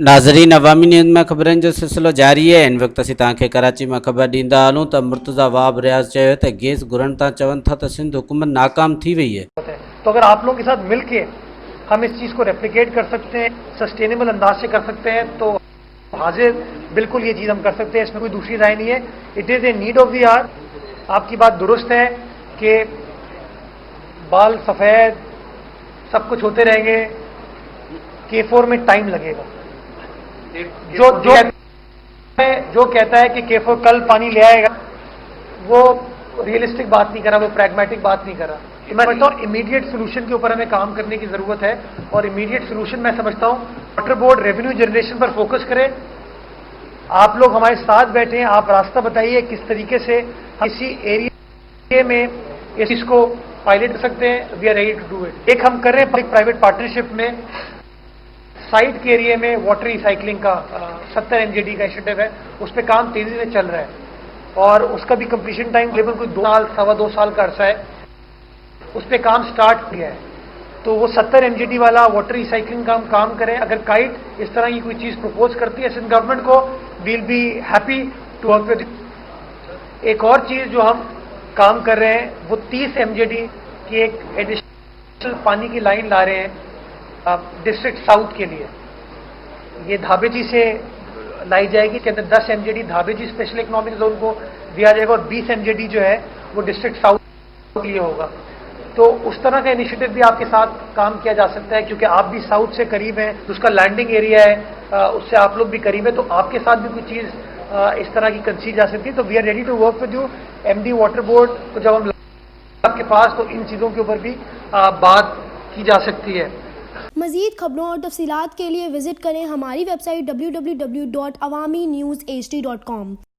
नाज़रीन, अवामी न्यूज़ में ख़बरनि जो सिलसिलो जारी है। इन वक़्त असीं तव्हांखे कराची में ख़बर ॾींदा हलूं त मुर्तज़ा वाब रियाज़ चयो त गैस घुरण तां चवनि था त सिंध हुकूमत नाकाम थी वई है। तो अगर आप लोगों के साथ मिलके हम इस चीज़ को रेप्लिकेट कर सकते हैं, सस्टेनेबल अंदाज से कर सकते हैं, तो हाजिर बिल्कुल ये चीज़ हम कर सकते हैं, इसमें कोई दूसरी राय नहीं है। It is a need of the hour. आपकी बात दुरुस्त है कि बाल सफ़ेद सब कुछ होते रहेंगे, K4 में टाइम लगेगा। जो कहता है कि K4 कल पानी ले आएगा, वो रियलिस्टिक बात नहीं कर रहा, वो प्रैग्मेटिक बात नहीं कर रहा। तो मैं समझता हूँ इमीडिएट सोल्यूशन के ऊपर हमें काम करने की जरूरत है, और इमीडिएट सोल्यूशन मैं समझता हूँ वाटर बोर्ड रेवेन्यू जनरेशन पर फोकस करे। आप लोग हमारे साथ बैठे हैं, आप रास्ता बताइए किस तरीके से किसी एरिया में इस चीज को पायलट कर सकते हैं। We are ready to do it. एक हम कर रहे हैं पब्लिक प्राइवेट पार्टनरशिप में, साइट के एरिया में वाटर रिसाइकलिंग का 70 MJD का इनिशिएटिव है, उस पर काम तेजी से चल रहा है, और उसका भी कंप्लीशन टाइम केवल कोई 2 साल, 2.25 साल का अरसा है। उस पर काम स्टार्ट किया है, तो वो 70 MJD वाला वाटर रिसाइकलिंग का हम काम करें। अगर काइट इस तरह की कोई चीज प्रपोज करती है सिंध गवर्नमेंट को, we'll be happy to work with. एक और चीज जो हम काम कर रहे हैं, वो 30 MJD की एक एडिशनल पानी की लाइन ला रहे हैं डिस्ट्रिक्ट साउथ के लिए। ये धाबेजी से लाई जाएगी, के अंदर 10 MJD धाबेजी स्पेशल इकोनॉमिक जोन को दिया जाएगा, और 20 MJD जो है वो डिस्ट्रिक्ट साउथ के लिए होगा। तो उस तरह का इनिशिएटिव भी आपके साथ काम किया जा सकता है, क्योंकि आप भी साउथ से करीब हैं, तो उसका लैंडिंग एरिया है, उससे आप लोग भी करीब है, तो आपके साथ भी कोई चीज इस तरह की कंसीड जा सकती है। तो we are ready to work with you. MD water board को जब हम आपके पास, तो इन चीजों के ऊपर भी बात की जा सकती है। मज़ीद खबरों और तफसीलात के लिए विजिट करें हमारी वेबसाइट www.awamiNewsHD.com।